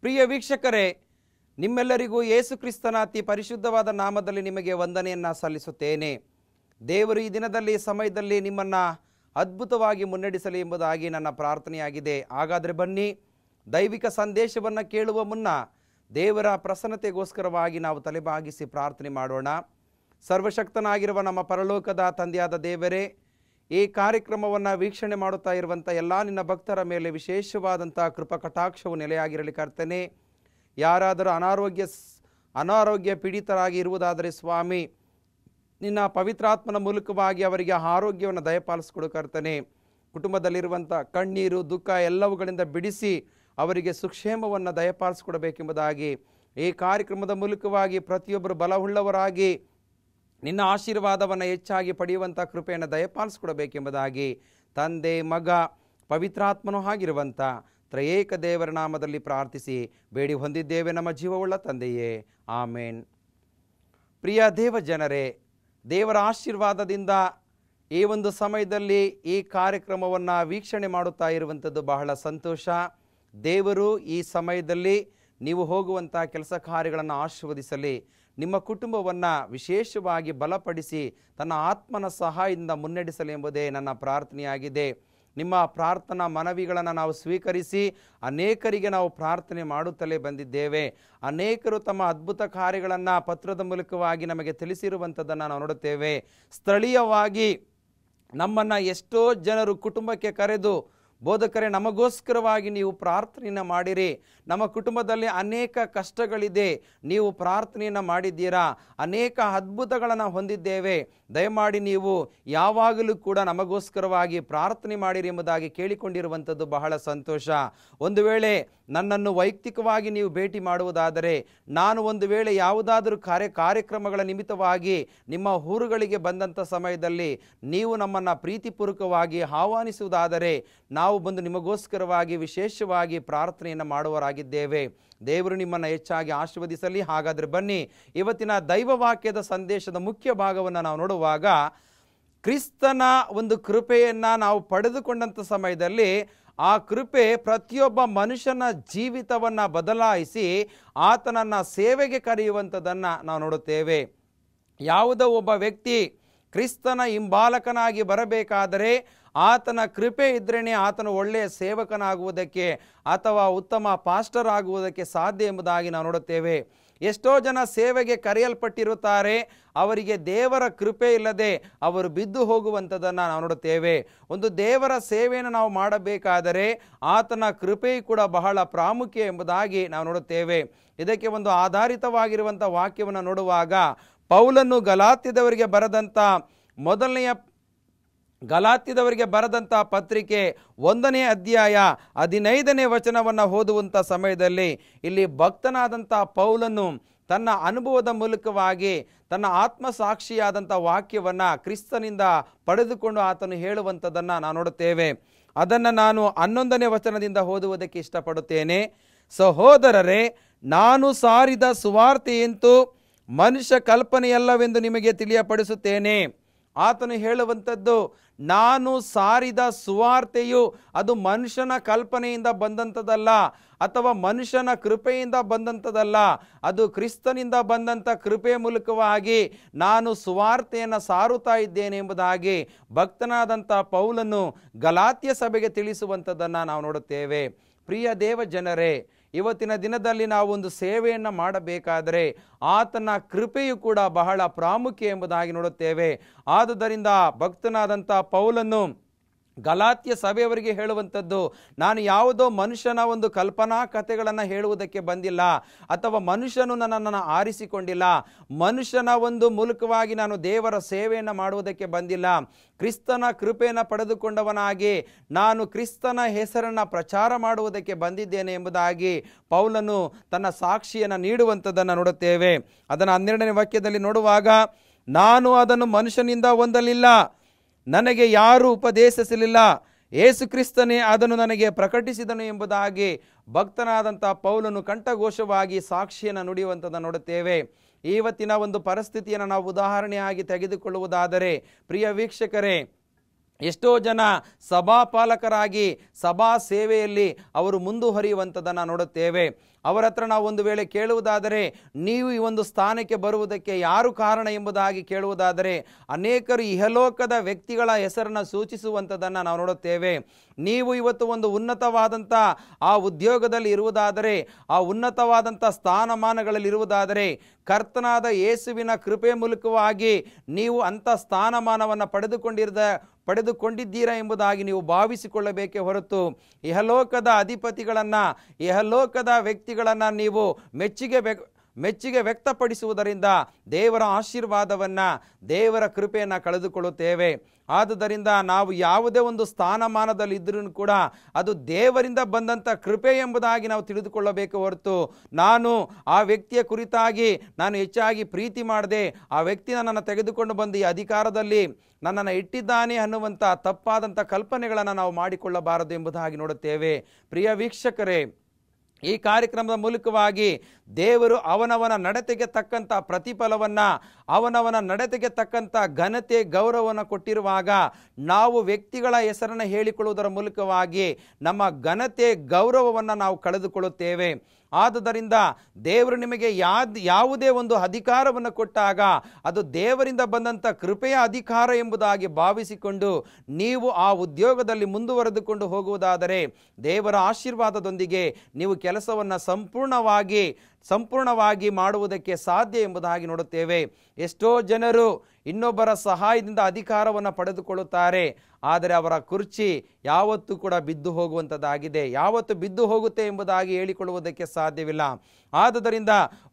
ಪ್ರಿಯ ವೀಕ್ಷಕರೇ, ನಿಮ್ಮೆಲ್ಲರಿಗೂ ಯೇಸು ಕ್ರಿಸ್ತನ ಅತಿ ಪರಿಶುದ್ಧವಾದ ನಾಮದಲ್ಲಿ ನಿಮಗೆ ವಂದನೆಯನ್ನು ಸಲ್ಲಿಸುತ್ತೇನೆ. ದೇವರು ಈ ದಿನದಲ್ಲಿ ಸಮಯದಲ್ಲಿ ನಿಮ್ಮನ್ನು ಅದ್ಭುತವಾಗಿ ಮುನ್ನಡೆಸಲಿ ಎಂಬುದಾಗಿ ನನ್ನ ಪ್ರಾರ್ಥನೆಯಾಗಿದೆ. ಹಾಗಾದರೆ ಬನ್ನಿ, ದೈವಿಕ ಸಂದೇಶವನ್ನು ಕೇಳುವ ಮುನ್ನ ದೇವರ ಪ್ರಸನ್ನತೆಗೋಸ್ಕರವಾಗಿ ನಾವು ತಲೆಬಾಗಿಸಿ ಪ್ರಾರ್ಥನೆ ಮಾಡೋಣ. ಸರ್ವಶಕ್ತನಾಗಿರುವ ನಮ್ಮ ಪರಲೋಕದ ತಂದೆಯಾದ ದೇವರೇ, ಈ ಕಾರ್ಯಕ್ರಮವನ್ನು ವೀಕ್ಷಣೆ ಮಾಡುತ್ತಾ ಇರುವಂಥ ಎಲ್ಲ ನಿನ್ನ ಭಕ್ತರ ಮೇಲೆ ವಿಶೇಷವಾದಂಥ ಕೃಪಾ ಕಟಾಕ್ಷವು ನೆಲೆಯಾಗಿರಲಿ ಕರ್ತನೆ. ಯಾರಾದರೂ ಅನಾರೋಗ್ಯ ಪೀಡಿತರಾಗಿ ಇರುವುದಾದರೆ ಸ್ವಾಮಿ, ನಿನ್ನ ಪವಿತ್ರಾತ್ಮನ ಮೂಲಕವಾಗಿ ಅವರಿಗೆ ಆರೋಗ್ಯವನ್ನು ದಯಪಾಲಿಸಿಕೊಡು ಕರ್ತನೆ. ಕುಟುಂಬದಲ್ಲಿರುವಂಥ ಕಣ್ಣೀರು ದುಃಖ ಎಲ್ಲವುಗಳಿಂದ ಬಿಡಿಸಿ ಅವರಿಗೆ ಸುಕ್ಷೇಮವನ್ನು ದಯಪಾಲಿಸಿಕೊಡಬೇಕೆಂಬುದಾಗಿ ಈ ಕಾರ್ಯಕ್ರಮದ ಮೂಲಕವಾಗಿ ಪ್ರತಿಯೊಬ್ಬರು ಬಲವುಳ್ಳವರಾಗಿ ನಿನ್ನ ಆಶೀರ್ವಾದವನ್ನು ಹೆಚ್ಚಾಗಿ ಪಡೆಯುವಂಥ ಕೃಪೆಯನ್ನು ದಯಪಾಲಿಸಿಕೊಡಬೇಕೆಂಬುದಾಗಿ ತಂದೆ, ಮಗ, ಪವಿತ್ರಾತ್ಮನೂ ಆಗಿರುವಂಥ ತ್ರಯೇಕ ದೇವರ ನಾಮದಲ್ಲಿ ಪ್ರಾರ್ಥಿಸಿ ಬೇಡಿ ಹೊಂದಿದ್ದೇವೆ ನಮ್ಮ ಜೀವವುಳ್ಳ ತಂದೆಯೇ, ಆಮೇನ್. ಪ್ರಿಯ ದೇವ ಜನರೇ, ದೇವರ ಆಶೀರ್ವಾದದಿಂದ ಈ ಒಂದು ಸಮಯದಲ್ಲಿ ಈ ಕಾರ್ಯಕ್ರಮವನ್ನು ವೀಕ್ಷಣೆ ಮಾಡುತ್ತಾ ಇರುವಂಥದ್ದು ಬಹಳ ಸಂತೋಷ. ದೇವರು ಈ ಸಮಯದಲ್ಲಿ ನೀವು ಹೋಗುವಂಥ ಕೆಲಸ ಕಾರ್ಯಗಳನ್ನು ಆಶೀರ್ವದಿಸಲಿ, ನಿಮ್ಮ ಕುಟುಂಬವನ್ನು ವಿಶೇಷವಾಗಿ ಬಲಪಡಿಸಿ ತನ್ನ ಆತ್ಮನ ಸಹಾಯದಿಂದ ಮುನ್ನಡೆಸಲಿ ಎಂಬುದೇ ನನ್ನ ಪ್ರಾರ್ಥನೆಯಾಗಿದೆ. ನಿಮ್ಮ ಪ್ರಾರ್ಥನಾ ಮನವಿಗಳನ್ನು ನಾವು ಸ್ವೀಕರಿಸಿ ಅನೇಕರಿಗೆ ನಾವು ಪ್ರಾರ್ಥನೆ ಮಾಡುತ್ತಲೇ ಬಂದಿದ್ದೇವೆ. ಅನೇಕರು ತಮ್ಮ ಅದ್ಭುತ ಕಾರ್ಯಗಳನ್ನು ಪತ್ರದ ಮೂಲಕವಾಗಿ ನಮಗೆ ತಿಳಿಸಿರುವಂಥದ್ದನ್ನು ನಾವು ನೋಡುತ್ತೇವೆ. ಸ್ಥಳೀಯವಾಗಿ ನಮ್ಮನ್ನು ಎಷ್ಟೋ ಜನರು ಕುಟುಂಬಕ್ಕೆ ಕರೆದು, ಬೋಧಕರೇ, ನಮಗೋಸ್ಕರವಾಗಿ ನೀವು ಪ್ರಾರ್ಥನೆಯನ್ನು ಮಾಡಿರಿ, ನಮ್ಮ ಕುಟುಂಬದಲ್ಲಿ ಅನೇಕ ಕಷ್ಟಗಳಿದೆ, ನೀವು ಪ್ರಾರ್ಥನೆಯನ್ನು ಮಾಡಿದ್ದೀರಾ, ಅನೇಕ ಅದ್ಭುತಗಳನ್ನು ಹೊಂದಿದ್ದೇವೆ, ದಯಮಾಡಿ ನೀವು ಯಾವಾಗಲೂ ಕೂಡ ನಮಗೋಸ್ಕರವಾಗಿ ಪ್ರಾರ್ಥನೆ ಮಾಡಿರಿ ಎಂಬುದಾಗಿ ಕೇಳಿಕೊಂಡಿರುವಂಥದ್ದು ಬಹಳ ಸಂತೋಷ. ಒಂದು ವೇಳೆ ನನ್ನನ್ನು ವೈಯಕ್ತಿಕವಾಗಿ ನೀವು ಭೇಟಿ ಮಾಡುವುದಾದರೆ, ನಾನು ಒಂದು ವೇಳೆ ಯಾವುದಾದರೂ ಕಾರ್ಯಕ್ರಮಗಳ ನಿಮಿತ್ತವಾಗಿ ನಿಮ್ಮ ಊರುಗಳಿಗೆ ಬಂದಂಥ ಸಮಯದಲ್ಲಿ ನೀವು ನಮ್ಮನ್ನು ಪ್ರೀತಿಪೂರ್ವಕವಾಗಿ ಆಹ್ವಾನಿಸುವುದಾದರೆ ನಾವು ಬಂದು ನಿಮಗೋಸ್ಕರವಾಗಿ ವಿಶೇಷವಾಗಿ ಪ್ರಾರ್ಥನೆಯನ್ನು ಮಾಡುವರಾಗಿದ್ದೇವೆ. ದೇವರು ನಿಮ್ಮನ್ನು ಹೆಚ್ಚಾಗಿ ಆಶೀರ್ವದಿಸಲಿ. ಹಾಗಾದರೆ ಬನ್ನಿ, ಇವತ್ತಿನ ದೈವ ವಾಕ್ಯದ ಸಂದೇಶದ ಮುಖ್ಯ ಭಾಗವನ್ನು ನಾವು ನೋಡುವಾಗ, ಕ್ರಿಸ್ತನ ಒಂದು ಕೃಪೆಯನ್ನು ನಾವು ಪಡೆದುಕೊಂಡಂಥ ಸಮಯದಲ್ಲಿ ಆ ಕೃಪೆ ಪ್ರತಿಯೊಬ್ಬ ಮನುಷ್ಯನ ಜೀವಿತವನ್ನು ಬದಲಾಯಿಸಿ ಆತನನ್ನು ಸೇವೆಗೆ ಕರೆಯುವಂಥದ್ದನ್ನು ನಾವು ನೋಡುತ್ತೇವೆ. ಯಾವುದೋ ಒಬ್ಬ ವ್ಯಕ್ತಿ ಕ್ರಿಸ್ತನ ಹಿಂಬಾಲಕನಾಗಿ ಬರಬೇಕಾದರೆ ಆತನ ಕೃಪೆ ಇದ್ರೇ ಆತನು ಒಳ್ಳೆಯ ಸೇವಕನಾಗುವುದಕ್ಕೆ ಅಥವಾ ಉತ್ತಮ ಪಾಸ್ಟರ್ ಆಗುವುದಕ್ಕೆ ಸಾಧ್ಯ ಎಂಬುದಾಗಿ ನಾವು ನೋಡುತ್ತೇವೆ. ಎಷ್ಟೋ ಜನ ಸೇವೆಗೆ ಕರೆಯಲ್ಪಟ್ಟಿರುತ್ತಾರೆ, ಅವರಿಗೆ ದೇವರ ಕೃಪೆ ಇಲ್ಲದೆ ಅವರು ಬಿದ್ದು ಹೋಗುವಂಥದ್ದನ್ನು ನಾವು ನೋಡುತ್ತೇವೆ. ಒಂದು ದೇವರ ಸೇವೆಯನ್ನು ನಾವು ಮಾಡಬೇಕಾದರೆ ಆತನ ಕೃಪೆಯು ಕೂಡ ಬಹಳ ಪ್ರಾಮುಖ್ಯ ಎಂಬುದಾಗಿ ನಾವು ನೋಡುತ್ತೇವೆ. ಇದಕ್ಕೆ ಒಂದು ಆಧಾರಿತವಾಗಿರುವಂಥ ವಾಕ್ಯವನ್ನು ನೋಡುವಾಗ, ಪೌಲನು ಗಲಾತ್ಯದವರಿಗೆ ಬರೆದಂಥ ಪತ್ರಿಕೆ 1ನೇ ಅಧ್ಯಾಯ 15ನೇ ವಚನವನ್ನು ಓದುವಂಥ ಸಮಯದಲ್ಲಿ ಇಲ್ಲಿ ಭಕ್ತನಾದಂಥ ಪೌಲನು ತನ್ನ ಅನುಭವದ ಮೂಲಕವಾಗಿ ತನ್ನ ಆತ್ಮಸಾಕ್ಷಿಯಾದಂಥ ವಾಕ್ಯವನ್ನು ಕ್ರಿಸ್ತನಿಂದ ಪಡೆದುಕೊಂಡು ಆತನು ಹೇಳುವಂಥದ್ದನ್ನು ನಾವು ನೋಡುತ್ತೇವೆ. ಅದನ್ನು ನಾನು 11ನೇ ವಚನದಿಂದ ಓದುವುದಕ್ಕೆ ಇಷ್ಟಪಡುತ್ತೇನೆ. ಸಹೋದರರೇ, ನಾನು ಸಾರಿದ ಸುವಾರ್ತೆಯಂತೂ ಮನುಷ್ಯ ಕಲ್ಪನೆಯಲ್ಲವೆಂದು ನಿಮಗೆ ತಿಳಿಯಪಡಿಸುತ್ತೇನೆ. ಆತನು ಹೇಳುವಂಥದ್ದು, ನಾನು ಸಾರಿದ ಸುವಾರ್ತೆಯು ಅದು ಮನುಷ್ಯನ ಕಲ್ಪನೆಯಿಂದ ಬಂದಂಥದ್ದಲ್ಲ, ಅಥವಾ ಮನುಷ್ಯನ ಕೃಪೆಯಿಂದ ಬಂದಂಥದ್ದಲ್ಲ, ಅದು ಕ್ರಿಸ್ತನಿಂದ ಬಂದಂಥ ಕೃಪೆಯ ಮೂಲಕವಾಗಿ ನಾನು ಸುವಾರ್ತೆಯನ್ನು ಸಾರುತ್ತಾ ಇದ್ದೇನೆ ಎಂಬುದಾಗಿ ಭಕ್ತನಾದಂಥ ಪೌಲನು ಗಲಾತ್ಯ ಸಭೆಗೆ ತಿಳಿಸುವಂಥದ್ದನ್ನು ನಾವು ನೋಡುತ್ತೇವೆ. ಪ್ರಿಯ ದೇವ ಜನರೇ, ಇವತ್ತಿನ ದಿನದಲ್ಲಿ ನಾವು ಒಂದು ಸೇವೆಯನ್ನು ಮಾಡಬೇಕಾದರೆ ಆತನ ಕೃಪೆಯು ಕೂಡ ಬಹಳ ಪ್ರಾಮುಖ್ಯ ಎಂಬುದಾಗಿ ನೋಡುತ್ತೇವೆ. ಆದುದರಿಂದ ಭಕ್ತನಾದಂಥ ಪೌಲನು ಗಲಾತ್ಯ ಸಭೆಯವರಿಗೆ ಹೇಳುವಂಥದ್ದು, ನಾನು ಯಾವುದೋ ಮನುಷ್ಯನ ಒಂದು ಕಲ್ಪನಾ ಕಥೆಗಳನ್ನು ಹೇಳುವುದಕ್ಕೆ ಬಂದಿಲ್ಲ, ಅಥವಾ ಮನುಷ್ಯನು ನನ್ನನ್ನು ಆರಿಸಿಕೊಂಡಿಲ್ಲ, ಮನುಷ್ಯನ ಒಂದು ಮೂಲಕವಾಗಿ ನಾನು ದೇವರ ಸೇವೆಯನ್ನು ಮಾಡುವುದಕ್ಕೆ ಬಂದಿಲ್ಲ. ಕ್ರಿಸ್ತನ ಕೃಪೆಯನ್ನು ಪಡೆದುಕೊಂಡವನಾಗಿ ನಾನು ಕ್ರಿಸ್ತನ ಹೆಸರನ್ನು ಪ್ರಚಾರ ಮಾಡುವುದಕ್ಕೆ ಬಂದಿದ್ದೇನೆ ಎಂಬುದಾಗಿ ಪೌಲನು ತನ್ನ ಸಾಕ್ಷಿಯನ್ನು ನೀಡುವಂಥದ್ದನ್ನು ನೋಡುತ್ತೇವೆ. ಅದನ್ನು 12ನೇ ವಾಕ್ಯದಲ್ಲಿ ನೋಡುವಾಗ, ನಾನು ಅದನ್ನು ಮನುಷ್ಯನಿಂದ ಹೊಂದಲಿಲ್ಲ, ನನಗೆ ಯಾರೂ ಉಪದೇಶಿಸಲಿಲ್ಲ, ಯೇಸು ಕ್ರಿಸ್ತನೇ ಅದನ್ನು ನನಗೆ ಪ್ರಕಟಿಸಿದನು ಎಂಬುದಾಗಿ ಭಕ್ತನಾದಂಥ ಪೌಲನು ಕಂಠಘೋಷವಾಗಿ ಸಾಕ್ಷಿಯನ್ನು ನುಡಿಯುವಂಥದ್ದನ್ನು ನೋಡುತ್ತೇವೆ. ಇವತ್ತಿನ ಒಂದು ಪರಿಸ್ಥಿತಿಯನ್ನು ನಾವು ಉದಾಹರಣೆಯಾಗಿ ತೆಗೆದುಕೊಳ್ಳುವುದಾದರೆ, ಪ್ರಿಯ ವೀಕ್ಷಕರೇ, ಎಷ್ಟೋ ಜನ ಸಭಾಪಾಲಕರಾಗಿ ಸಭಾ ಸೇವೆಯಲ್ಲಿ ಅವರು ಮುಂದುವರಿಯುವಂಥದ್ದನ್ನು ನೋಡುತ್ತೇವೆ. ಅವರ ಹತ್ರ ನಾವು ಒಂದು ವೇಳೆ ಕೇಳುವುದಾದರೆ, ನೀವು ಈ ಒಂದು ಸ್ಥಾನಕ್ಕೆ ಬರುವುದಕ್ಕೆ ಯಾರು ಕಾರಣ ಎಂಬುದಾಗಿ ಕೇಳುವುದಾದರೆ, ಅನೇಕರು ಇಹಲೋಕದ ವ್ಯಕ್ತಿಗಳ ಹೆಸರನ್ನು ಸೂಚಿಸುವಂಥದ್ದನ್ನು ನಾವು ನೋಡುತ್ತೇವೆ. ನೀವು ಇವತ್ತು ಒಂದು ಉನ್ನತವಾದಂಥ ಆ ಉದ್ಯೋಗದಲ್ಲಿ ಇರುವುದಾದರೆ, ಆ ಉನ್ನತವಾದಂಥ ಸ್ಥಾನಮಾನಗಳಲ್ಲಿ ಇರುವುದಾದರೆ, ಕರ್ತನಾದ ಯೇಸುವಿನ ಕೃಪೆ ಮೂಲಕವಾಗಿ ನೀವು ಅಂಥ ಸ್ಥಾನಮಾನವನ್ನು ಪಡೆದುಕೊಂಡಿದ್ದೀರಾ ಎಂಬುದಾಗಿ ನೀವು ಭಾವಿಸಿಕೊಳ್ಳಬೇಕೇ ಹೊರತು, ಇಹಲೋಕದ ಅಧಿಪತಿಗಳನ್ನು, ಇಹಲೋಕದ ವ್ಯಕ್ತಿಗಳನ್ನು ನೀವು ಮೆಚ್ಚುಗೆ ವ್ಯಕ್ತಪಡಿಸುವುದರಿಂದ ದೇವರ ಆಶೀರ್ವಾದವನ್ನು, ದೇವರ ಕೃಪೆಯನ್ನು ಕಳೆದುಕೊಳ್ಳುತ್ತೇವೆ. ಆದುದರಿಂದ ನಾವು ಯಾವುದೇ ಒಂದು ಸ್ಥಾನಮಾನದಲ್ಲಿ ಇದ್ರೂ ಕೂಡ ಅದು ದೇವರಿಂದ ಬಂದಂಥ ಕೃಪೆ ಎಂಬುದಾಗಿ ನಾವು ತಿಳಿದುಕೊಳ್ಳಬೇಕು ಹೊರತು, ನಾನು ಆ ವ್ಯಕ್ತಿಯ ಕುರಿತಾಗಿ ನಾನು ಹೆಚ್ಚಾಗಿ ಪ್ರೀತಿ ಮಾಡದೆ ಆ ವ್ಯಕ್ತಿ ನನ್ನನ್ನು ತೆಗೆದುಕೊಂಡು ಬಂದು ಈ ಅಧಿಕಾರದಲ್ಲಿ ನನ್ನನ್ನು ಇಟ್ಟಿದ್ದಾನೆ ಅನ್ನುವಂಥ ತಪ್ಪಾದಂಥ ಕಲ್ಪನೆಗಳನ್ನು ನಾವು ಮಾಡಿಕೊಳ್ಳಬಾರದು ಎಂಬುದಾಗಿ ನೋಡುತ್ತೇವೆ. ಪ್ರಿಯ ವೀಕ್ಷಕರೇ, ಈ ಕಾರ್ಯಕ್ರಮದ ಮೂಲಕವಾಗಿ ದೇವರು ಅವನವನ ನಡತೆಗೆ ತಕ್ಕಂಥ ಪ್ರತಿಫಲವನ್ನು, ಅವನವನ ನಡತೆಗೆ ತಕ್ಕಂಥ ಘನತೆ ಗೌರವವನ್ನು ಕೊಟ್ಟಿರುವಾಗ ನಾವು ವ್ಯಕ್ತಿಗಳ ಹೆಸರನ್ನು ಹೇಳಿಕೊಳ್ಳುವುದರ ಮೂಲಕವಾಗಿ ನಮ್ಮ ಘನತೆ ಗೌರವವನ್ನು ನಾವು ಕಳೆದುಕೊಳ್ಳುತ್ತೇವೆ. ಆದುದರಿಂದ ದೇವರು ನಿಮಗೆ ಯಾವುದೇ ಒಂದು ಅಧಿಕಾರವನ್ನು ಕೊಟ್ಟಾಗ ಅದು ದೇವರಿಂದ ಬಂದಂಥ ಕೃಪೆಯ ಅಧಿಕಾರ ಎಂಬುದಾಗಿ ಭಾವಿಸಿಕೊಂಡು ನೀವು ಆ ಉದ್ಯೋಗದಲ್ಲಿ ಮುಂದುವರೆದುಕೊಂಡು ಹೋಗುವುದಾದರೆ ದೇವರ ಆಶೀರ್ವಾದದೊಂದಿಗೆ ನೀವು ಕೆಲಸವನ್ನು ಸಂಪೂರ್ಣವಾಗಿ ಮಾಡುವುದಕ್ಕೆ ಸಾಧ್ಯ ಎಂಬುದಾಗಿ ನೋಡುತ್ತೇವೆ. ಎಷ್ಟೋ ಜನರು ಇನ್ನೊಬ್ಬರ ಸಹಾಯದಿಂದ ಅಧಿಕಾರವನ್ನು ಪಡೆದುಕೊಳ್ಳುತ್ತಾರೆ, ಆದರೆ ಅವರ ಕುರ್ಚಿ ಯಾವತ್ತೂ ಕೂಡ ಬಿದ್ದು ಹೋಗುವಂಥದ್ದಾಗಿದೆ. ಯಾವತ್ತು ಬಿದ್ದು ಹೋಗುತ್ತೆ ಎಂಬುದಾಗಿ ಹೇಳಿಕೊಳ್ಳುವುದಕ್ಕೆ ಸಾಧ್ಯವಿಲ್ಲ. ಆದುದರಿಂದ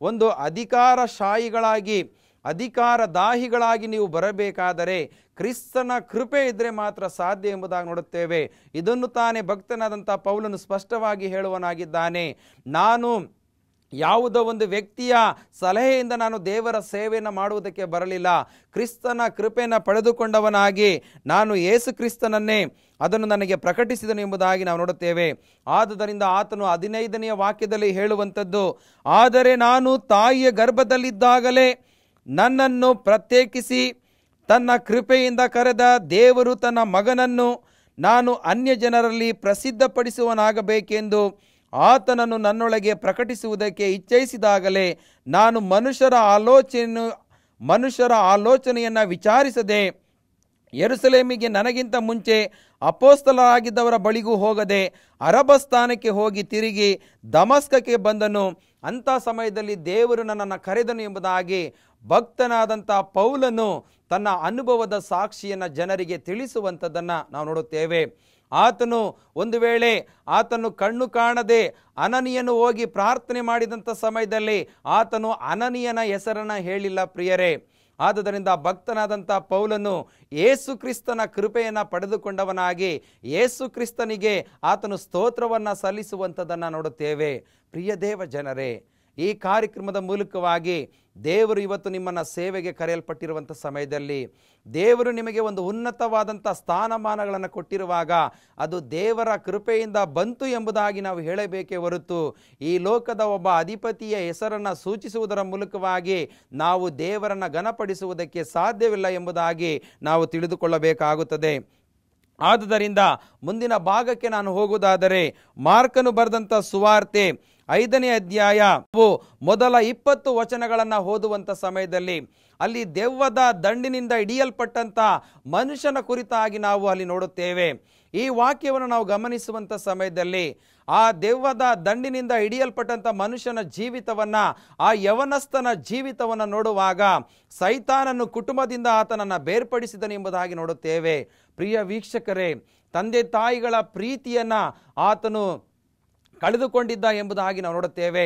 ಒಂದು ಅಧಿಕಾರಶಾಹಿಗಳಾಗಿ, ಅಧಿಕಾರದಾಹಿಗಳಾಗಿ ನೀವು ಬರಬೇಕಾದರೆ ಕ್ರಿಸ್ತನ ಕೃಪೆ ಇದ್ದರೆ ಮಾತ್ರ ಸಾಧ್ಯ ಎಂಬುದಾಗಿ ನೋಡುತ್ತೇವೆ. ಇದನ್ನು ತಾನೇ ಭಕ್ತನಾದಂಥ ಪೌಲನು ಸ್ಪಷ್ಟವಾಗಿ ಹೇಳುವನಾಗಿದ್ದಾನೆ. ನಾನು ಯಾವುದೋ ಒಂದು ವ್ಯಕ್ತಿಯ ಸಲಹೆಯಿಂದ ನಾನು ದೇವರ ಸೇವೆಯನ್ನು ಮಾಡುವುದಕ್ಕೆ ಬರಲಿಲ್ಲ, ಕ್ರಿಸ್ತನ ಕೃಪೆಯನ್ನು ಪಡೆದುಕೊಂಡವನಾಗಿ ನಾನು ಯೇಸು ಕ್ರಿಸ್ತನನ್ನೇ ಅದನ್ನು ನನಗೆ ಪ್ರಕಟಿಸಿದನು ಎಂಬುದಾಗಿ ನಾವು ನೋಡುತ್ತೇವೆ. ಆದುದರಿಂದ ಆತನು 15ನೇ ವಾಕ್ಯದಲ್ಲಿ ಹೇಳುವಂಥದ್ದು, ಆದರೆ ನಾನು ತಾಯಿಯ ಗರ್ಭದಲ್ಲಿದ್ದಾಗಲೇ ನನ್ನನ್ನು ಪ್ರತ್ಯೇಕಿಸಿ ತನ್ನ ಕೃಪೆಯಿಂದ ಕರೆದ ದೇವರು ತನ್ನ ಮಗನನ್ನು ನಾನು ಅನ್ಯ ಜನರಲ್ಲಿ ಪ್ರಸಿದ್ಧಪಡಿಸುವನಾಗಬೇಕೆಂದು ಆತನನ್ನು ನನ್ನೊಳಗೆ ಪ್ರಕಟಿಸುವುದಕ್ಕೆ ಇಚ್ಛಿಸಿದಾಗಲೇ ನಾನು ಮನುಷ್ಯರ ಆಲೋಚನೆಯನ್ನು ವಿಚಾರಿಸದೆ ಯೆರೂಸಲೇಮಿಗೆ ನನಗಿಂತ ಮುಂಚೆ ಅಪೊಸ್ತಲರಾಗಿದ್ದವರ ಬಳಿಗೂ ಹೋಗದೆ ಅರಬ ಸ್ಥಾನಕ್ಕೆ ಹೋಗಿ ತಿರುಗಿ ದಮಸ್ಕಕ್ಕೆ ಬಂದನು. ಅಂಥ ಸಮಯದಲ್ಲಿ ದೇವರು ನನ್ನನ್ನು ಕರೆದನು ಎಂಬುದಾಗಿ ಭಕ್ತನಾದಂಥ ಪೌಲನು ತನ್ನ ಅನುಭವದ ಸಾಕ್ಷಿಯನ್ನು ಜನರಿಗೆ ತಿಳಿಸುವಂಥದ್ದನ್ನು ನಾವು ನೋಡುತ್ತೇವೆ. ಆತನು ಒಂದು ವೇಳೆ ಆತನು ಕಣ್ಣು ಕಾಣದೆ ಅನನೀಯನು ಹೋಗಿ ಪ್ರಾರ್ಥನೆ ಮಾಡಿದಂಥ ಸಮಯದಲ್ಲಿ ಆತನು ಅನನೀಯನ ಹೆಸರನ್ನು ಹೇಳಿಲ್ಲ ಪ್ರಿಯರೇ. ಆದುದರಿಂದ ಭಕ್ತನಾದಂಥ ಪೌಲನು ಯೇಸು ಕ್ರಿಸ್ತನ ಕೃಪೆಯನ್ನು ಪಡೆದುಕೊಂಡವನಾಗಿ ಯೇಸು ಕ್ರಿಸ್ತನಿಗೆ ಆತನು ಸ್ತೋತ್ರವನ್ನು ಸಲ್ಲಿಸುವಂಥದ್ದನ್ನು ನೋಡುತ್ತೇವೆ. ಪ್ರಿಯ ದೇವ ಜನರೇ, ಈ ಕಾರ್ಯಕ್ರಮದ ಮೂಲಕವಾಗಿ ದೇವರು ಇವತ್ತು ನಿಮ್ಮನ್ನು ಸೇವೆಗೆ ಕರೆಯಲ್ಪಟ್ಟಿರುವಂಥ ಸಮಯದಲ್ಲಿ ದೇವರು ನಿಮಗೆ ಒಂದು ಉನ್ನತವಾದಂಥ ಸ್ಥಾನಮಾನಗಳನ್ನು ಕೊಟ್ಟಿರುವಾಗ ಅದು ದೇವರ ಕೃಪೆಯಿಂದ ಬಂತು ಎಂಬುದಾಗಿ ನಾವು ಹೇಳಬೇಕೇ ಹೊರತು ಈ ಲೋಕದ ಒಬ್ಬ ಅಧಿಪತಿಯ ಹೆಸರನ್ನು ಸೂಚಿಸುವುದರ ಮೂಲಕವಾಗಿ ನಾವು ದೇವರನ್ನು ಘನಪಡಿಸುವುದಕ್ಕೆ ಸಾಧ್ಯವಿಲ್ಲ ಎಂಬುದಾಗಿ ನಾವು ತಿಳಿದುಕೊಳ್ಳಬೇಕಾಗುತ್ತದೆ. ಆದುದರಿಂದ ಮುಂದಿನ ಭಾಗಕ್ಕೆ ನಾನು ಹೋಗುವುದಾದರೆ ಮಾರ್ಕನು ಬರೆದಂಥ ಸುವಾರ್ತೆ 5ನೇ ಅಧ್ಯಾಯ ಮೊದಲ 20 ವಚನಗಳನ್ನು ಓದುವಂಥ ಸಮಯದಲ್ಲಿ ಅಲ್ಲಿ ದೆವ್ವದ ದಂಡಿನಿಂದ ಹಿಡಿಯಲ್ಪಟ್ಟಂಥ ಮನುಷ್ಯನ ಕುರಿತಾಗಿ ನಾವು ಅಲ್ಲಿ ನೋಡುತ್ತೇವೆ. ಈ ವಾಕ್ಯವನ್ನು ನಾವು ಗಮನಿಸುವಂಥ ಸಮಯದಲ್ಲಿ ಆ ದೆವ್ವದ ದಂಡಿನಿಂದ ಹಿಡಿಯಲ್ಪಟ್ಟಂಥ ಮನುಷ್ಯನ ಜೀವಿತವನ್ನು, ಆ ಯವನಸ್ಥನ ಜೀವಿತವನ್ನು ನೋಡುವಾಗ ಸೈತಾನನು ಕುಟುಂಬದಿಂದ ಆತನನ್ನು ಬೇರ್ಪಡಿಸಿದನು ಎಂಬುದಾಗಿ ನೋಡುತ್ತೇವೆ. ಪ್ರಿಯ ವೀಕ್ಷಕರೇ, ತಂದೆ ತಾಯಿಗಳ ಪ್ರೀತಿಯನ್ನು ಆತನು ಕಳೆದುಕೊಂಡಿದ್ದ ಎಂಬುದಾಗಿ ನಾವು ನೋಡುತ್ತೇವೆ.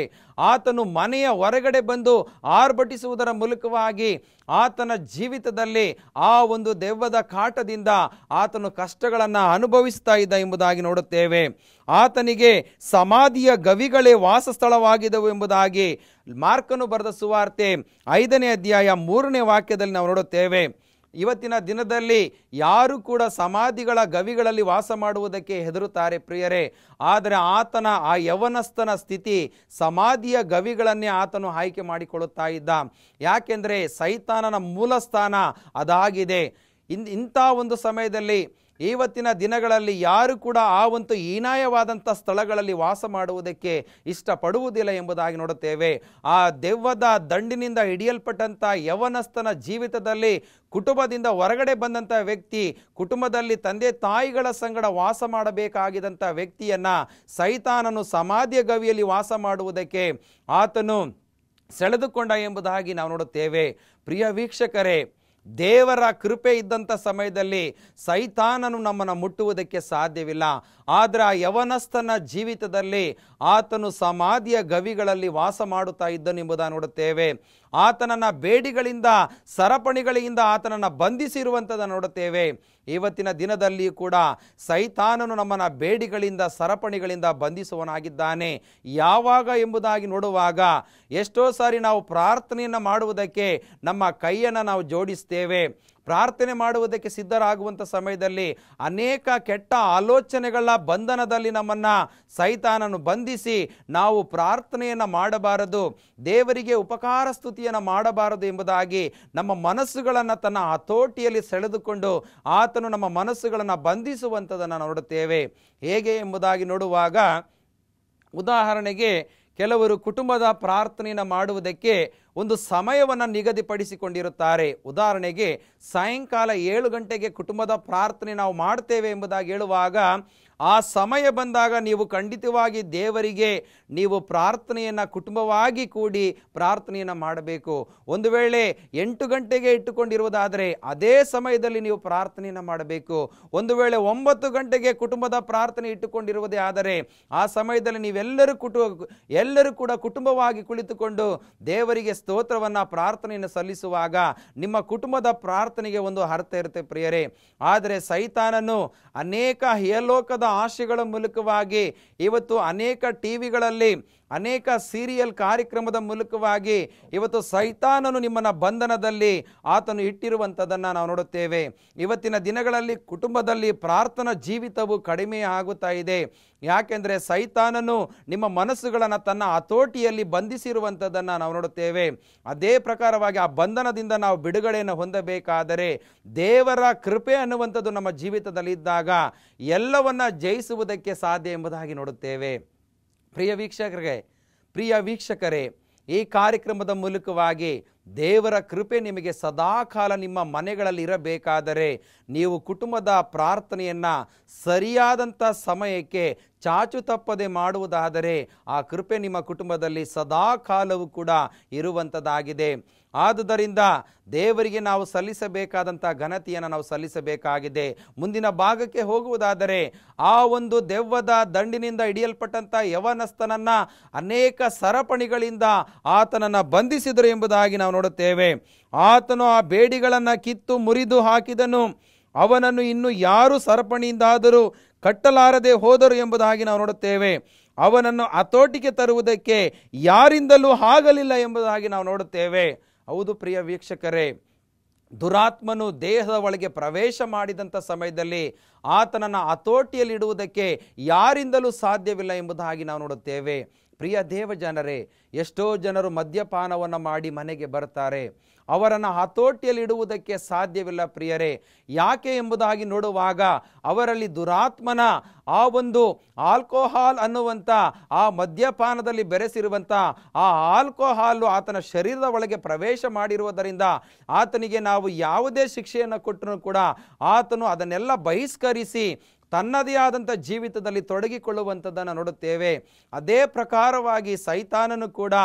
ಆತನು ಮನೆಯ ಹೊರಗಡೆ ಬಂದು ಆರ್ಭಟಿಸುವುದರ ಮೂಲಕವಾಗಿ ಆತನ ಜೀವಿತದಲ್ಲಿ ಆ ಒಂದು ದೆವ್ವದ ಕಾಟದಿಂದ ಆತನು ಕಷ್ಟಗಳನ್ನು ಅನುಭವಿಸ್ತಾ ಇದ್ದ ಎಂಬುದಾಗಿ ನೋಡುತ್ತೇವೆ. ಆತನಿಗೆ ಸಮಾಧಿಯ ಗವಿಗಳೇ ವಾಸಸ್ಥಳವಾಗಿದ್ದವು ಎಂಬುದಾಗಿ ಮಾರ್ಕನು ಬರೆದ ಸುವಾರ್ತೆ 5ನೇ ಅಧ್ಯಾಯ 3ನೇ ವಾಕ್ಯದಲ್ಲಿ ನಾವು ನೋಡುತ್ತೇವೆ. ಇವತ್ತಿನ ದಿನದಲ್ಲಿ ಯಾರು ಕೂಡ ಸಮಾಧಿಗಳ ಗವಿಗಳಲ್ಲಿ ವಾಸ ಮಾಡುವುದಕ್ಕೆ ಹೆದರುತ್ತಾರೆ ಪ್ರಿಯರೇ. ಆದರೆ ಆತನ ಆ ಯವನಸ್ಥನ ಸ್ಥಿತಿ ಸಮಾಧಿಯ ಗವಿಗಳನ್ನೇ ಆತನು ಆಯ್ಕೆ ಮಾಡಿಕೊಳ್ಳುತ್ತಾ ಇದ್ದ. ಯಾಕೆಂದರೆ ಸೈತಾನನ ಮೂಲ ಸ್ಥಾನ ಅದಾಗಿದೆ. ಇಂಥ ಒಂದು ಸಮಯದಲ್ಲಿ ಇವತ್ತಿನ ದಿನಗಳಲ್ಲಿ ಯಾರು ಕೂಡ ಆ ಒಂದು ಹೀನಾಯವಾದಂಥ ಸ್ಥಳಗಳಲ್ಲಿ ವಾಸ ಮಾಡುವುದಕ್ಕೆ ಇಷ್ಟಪಡುವುದಿಲ್ಲ ಎಂಬುದಾಗಿ ನೋಡುತ್ತೇವೆ. ಆ ದೆವ್ವದ ದಂಡಿನಿಂದ ಹಿಡಿಯಲ್ಪಟ್ಟಂಥ ಯವನಸ್ಥನ ಜೀವಿತದಲ್ಲಿ ಕುಟುಂಬದಿಂದ ಹೊರಗಡೆ ಬಂದಂಥ ವ್ಯಕ್ತಿ, ಕುಟುಂಬದಲ್ಲಿ ತಂದೆ ತಾಯಿಗಳ ಸಂಗಡ ವಾಸ ಮಾಡಬೇಕಾಗಿದ್ದಂಥ ವ್ಯಕ್ತಿಯನ್ನು ಸೈತಾನನು ಸಮಾಧಿಯ ಗವಿಯಲ್ಲಿ ವಾಸ ಮಾಡುವುದಕ್ಕೆ ಆತನು ಸೆಳೆದುಕೊಂಡ ಎಂಬುದಾಗಿ ನಾವು ನೋಡುತ್ತೇವೆ. ಪ್ರಿಯ ವೀಕ್ಷಕರೇ, ದೇವರ ಕೃಪೆ ಇದ್ದಂಥ ಸಮಯದಲ್ಲಿ ಸೈತಾನನು ನಮ್ಮನ್ನು ಮುಟ್ಟುವುದಕ್ಕೆ ಸಾಧ್ಯವಿಲ್ಲ. ಆದರೆ ಆ ಯವನಸ್ಥನ ಜೀವಿತದಲ್ಲಿ ಆತನು ಸಮಾಧಿಯ ಗವಿಗಳಲ್ಲಿ ವಾಸ ಮಾಡುತ್ತಾ ಇದ್ದನು ಎಂಬುದನ್ನು ನೋಡುತ್ತೇವೆ. ಆತನನ್ನು ಬೇಡಿಗಳಿಂದ, ಸರಪಣಿಗಳಿಂದ ಆತನನ್ನು ಬಂಧಿಸಿರುವಂಥದ್ದನ್ನು ನೋಡುತ್ತೇವೆ. ಇವತ್ತಿನ ದಿನದಲ್ಲಿ ಕೂಡ ಸೈತಾನನು ನಮ್ಮನ್ನು ಬೇಡಿಗಳಿಂದ, ಸರಪಣಿಗಳಿಂದ ಬಂಧಿಸುವನಾಗಿದ್ದಾನೆ. ಯಾವಾಗ ಎಂಬುದಾಗಿ ನೋಡುವಾಗ ಎಷ್ಟೋ ಸಾರಿ ನಾವು ಪ್ರಾರ್ಥನೆಯನ್ನು ಮಾಡುವುದಕ್ಕೆ ನಮ್ಮ ಕೈಯನ್ನು ನಾವು ಜೋಡಿಸ್ತೇವೆ. ಪ್ರಾರ್ಥನೆ ಮಾಡುವುದಕ್ಕೆ ಸಿದ್ಧರಾಗುವಂಥ ಸಮಯದಲ್ಲಿ ಅನೇಕ ಕೆಟ್ಟ ಆಲೋಚನೆಗಳ ಬಂಧನದಲ್ಲಿ ನಮ್ಮನ್ನು ಸೈತಾನನು ಬಂಧಿಸಿ ನಾವು ಪ್ರಾರ್ಥನೆಯನ್ನು ಮಾಡಬಾರದು, ದೇವರಿಗೆ ಉಪಕಾರ ಸ್ತುತಿಯನ್ನು ಮಾಡಬಾರದು ಎಂಬುದಾಗಿ ನಮ್ಮ ಮನಸ್ಸುಗಳನ್ನು ತನ್ನ ಹತೋಟಿಯಲ್ಲಿ ಸೆಳೆದುಕೊಂಡು ಆತನು ನಮ್ಮ ಮನಸ್ಸುಗಳನ್ನು ಬಂಧಿಸುವಂಥದ್ದನ್ನು ನೋಡುತ್ತೇವೆ. ಹೇಗೆ ಎಂಬುದಾಗಿ ನೋಡುವಾಗ, ಉದಾಹರಣೆಗೆ ಕೆಲವರು ಕುಟುಂಬದ ಪ್ರಾರ್ಥನೆಯನ್ನು ಮಾಡುವುದಕ್ಕೆ ಒಂದು ಸಮಯವನ್ನು ನಿಗದಿಪಡಿಸಿಕೊಂಡಿರುತ್ತಾರೆ. ಉದಾಹರಣೆಗೆ ಸಾಯಂಕಾಲ 7 ಗಂಟೆಗೆ ಕುಟುಂಬದ ಪ್ರಾರ್ಥನೆ ನಾವು ಮಾಡ್ತೇವೆ ಎಂಬುದಾಗಿ ಹೇಳುವಾಗ, ಆ ಸಮಯ ಬಂದಾಗ ನೀವು ಖಂಡಿತವಾಗಿ ದೇವರಿಗೆ ನೀವು ಪ್ರಾರ್ಥನೆಯನ್ನು ಕುಟುಂಬವಾಗಿ ಕೂಡಿ ಪ್ರಾರ್ಥನೆಯನ್ನು ಮಾಡಬೇಕು. ಒಂದು ವೇಳೆ 8 ಗಂಟೆಗೆ ಇಟ್ಟುಕೊಂಡಿರುವುದಾದರೆ ಅದೇ ಸಮಯದಲ್ಲಿ ನೀವು ಪ್ರಾರ್ಥನೆಯನ್ನು ಮಾಡಬೇಕು. ಒಂದು ವೇಳೆ 9 ಗಂಟೆಗೆ ಕುಟುಂಬದ ಪ್ರಾರ್ಥನೆ ಇಟ್ಟುಕೊಂಡಿರುವುದೇ ಆದರೆ ಆ ಸಮಯದಲ್ಲಿ ನೀವೆಲ್ಲರೂ ಕೂಡ ಕುಟುಂಬವಾಗಿ ಕುಳಿತುಕೊಂಡು ದೇವರಿಗೆ ಸ್ತೋತ್ರವನ್ನು, ಪ್ರಾರ್ಥನೆಯನ್ನು ಸಲ್ಲಿಸುವಾಗ ನಿಮ್ಮ ಕುಟುಂಬದ ಪ್ರಾರ್ಥನೆಗೆ ಒಂದು ಅರ್ಥ ಇರುತ್ತೆ ಪ್ರಿಯರೇ. ಆದರೆ ಸೈತಾನನು ಅನೇಕ ಇಹಲೋಕದ ಆಶೆಗಳ ಮೂಲಕವಾಗಿ, ಇವತ್ತು ಅನೇಕ ಟಿವಿಗಳಲ್ಲಿ ಅನೇಕ ಸೀರಿಯಲ್ ಕಾರ್ಯಕ್ರಮದ ಮೂಲಕವಾಗಿ ಇವತ್ತು ಸೈತಾನನು ನಿಮ್ಮನ್ನು ಬಂಧನದಲ್ಲಿ ಆತನು ಇಟ್ಟಿರುವಂಥದ್ದನ್ನು ನಾವು ನೋಡುತ್ತೇವೆ. ಇವತ್ತಿನ ದಿನಗಳಲ್ಲಿ ಕುಟುಂಬದಲ್ಲಿ ಪ್ರಾರ್ಥನಾ ಜೀವಿತವು ಕಡಿಮೆ ಆಗುತ್ತಾ ಇದೆ. ಯಾಕೆಂದರೆ ಸೈತಾನನು ನಿಮ್ಮ ಮನಸ್ಸುಗಳನ್ನು ತನ್ನ ಹತೋಟಿಯಲ್ಲಿ ಬಂಧಿಸಿರುವಂಥದ್ದನ್ನು ನಾವು ನೋಡುತ್ತೇವೆ. ಅದೇ ಪ್ರಕಾರವಾಗಿ ಆ ಬಂಧನದಿಂದ ನಾವು ಬಿಡುಗಡೆಯನ್ನು ಹೊಂದಬೇಕಾದರೆ ದೇವರ ಕೃಪೆ ಅನ್ನುವಂಥದ್ದು ನಮ್ಮ ಜೀವಿತದಲ್ಲಿ ಇದ್ದಾಗ ಎಲ್ಲವನ್ನ ಜಯಿಸುವುದಕ್ಕೆ ಸಾಧ್ಯ ಎಂಬುದಾಗಿ ನೋಡುತ್ತೇವೆ. ಪ್ರಿಯ ವೀಕ್ಷಕರೇ, ಈ ಕಾರ್ಯಕ್ರಮದ ಮೂಲಕವಾಗಿ ದೇವರ ಕೃಪೆ ನಿಮಗೆ ಸದಾಕಾಲ ನಿಮ್ಮ ಮನೆಗಳಲ್ಲಿ ಇರಬೇಕಾದರೆ ನೀವು ಕುಟುಂಬದ ಪ್ರಾರ್ಥನೆಯನ್ನು ಸರಿಯಾದಂಥ ಸಮಯಕ್ಕೆ ಚಾಚು ತಪ್ಪದೆ ಮಾಡುವುದಾದರೆ ಆ ಕೃಪೆ ನಿಮ್ಮ ಕುಟುಂಬದಲ್ಲಿ ಸದಾಕಾಲವೂ ಕೂಡ ಇರುವಂಥದ್ದಾಗಿದೆ. ಆದುದರಿಂದ ದೇವರಿಗೆ ನಾವು ಸಲ್ಲಿಸಬೇಕಾದಂಥ ಘನತೆಯನ್ನು ನಾವು ಸಲ್ಲಿಸಬೇಕಾಗಿದೆ. ಮುಂದಿನ ಭಾಗಕ್ಕೆ ಹೋಗುವುದಾದರೆ, ಆ ಒಂದು ದೆವ್ವದ ದಂಡಿನಿಂದ ಹಿಡಿಯಲ್ಪಟ್ಟಂಥ ಯವನಸ್ಥನನ್ನು ಅನೇಕ ಸರಪಣಿಗಳಿಂದ ಆತನನ್ನು ಬಂಧಿಸಿದರು ಎಂಬುದಾಗಿ ನಾವು ನೋಡುತ್ತೇವೆ. ಆತನು ಆ ಬೇಡಿಗಳನ್ನು ಕಿತ್ತು ಮುರಿದು ಹಾಕಿದನು, ಅವನನ್ನು ಇನ್ನು ಯಾರು ಸರಪಣಿಯಿಂದಾದರೂ ಕಟ್ಟಲಾರದೆ ಹೋದರು ಎಂಬುದಾಗಿ ನಾವು ನೋಡುತ್ತೇವೆ. ಅವನನ್ನು ಹತೋಟಿಗೆ ತರುವುದಕ್ಕೆ ಯಾರಿಂದಲೂ ಆಗಲಿಲ್ಲ ಎಂಬುದಾಗಿ ನಾವು ನೋಡುತ್ತೇವೆ. ಹೌದು ಪ್ರಿಯ ವೀಕ್ಷಕರೇ, ದುರಾತ್ಮನು ದೇಹದ ಒಳಗೆ ಪ್ರವೇಶ ಮಾಡಿದಂಥ ಸಮಯದಲ್ಲಿ ಆತನನ್ನು ಹತೋಟಿಯಲ್ಲಿಡುವುದಕ್ಕೆ ಯಾರಿಂದಲೂ ಸಾಧ್ಯವಿಲ್ಲ ಎಂಬುದಾಗಿ ನಾವು ನೋಡುತ್ತೇವೆ. ಪ್ರಿಯ ದೇವಜನರೇ, ಎಷ್ಟೋ ಜನರು ಮದ್ಯಪಾನವನ್ನು ಮಾಡಿ ಮನೆಗೆ ಬರ್ತಾರೆ. ಅವರನ್ನು ಹತೋಟಿಯಲ್ಲಿಡುವುದಕ್ಕೆ ಸಾಧ್ಯವಿಲ್ಲ ಪ್ರಿಯರೇ. ಯಾಕೆ ಎಂಬುದಾಗಿ ನೋಡುವಾಗ ಅವರಲ್ಲಿ ದುರಾತ್ಮನ ಆ ಒಂದು ಆಲ್ಕೋಹಾಲ್ ಅನ್ನುವಂಥ ಆ ಮದ್ಯಪಾನದಲ್ಲಿ ಬೆರೆಸಿರುವಂಥ ಆ ಆಲ್ಕೋಹಾಲು ಆತನ ಶರೀರದ ಒಳಗೆ ಪ್ರವೇಶ ಮಾಡಿರುವುದರಿಂದ ಆತನಿಗೆ ನಾವು ಯಾವುದೇ ಶಿಕ್ಷೆಯನ್ನು ಕೊಟ್ಟರೂ ಕೂಡ ಆತನು ಅದನ್ನೆಲ್ಲ ಬಹಿಷ್ಕರಿಸಿ ತನ್ನದೇ ಆದಂಥ ಜೀವಿತದಲ್ಲಿ ತೊಡಗಿಕೊಳ್ಳುವಂಥದ್ದನ್ನು ನೋಡುತ್ತೇವೆ. ಅದೇ ಪ್ರಕಾರವಾಗಿ ಸೈತಾನನು ಕೂಡ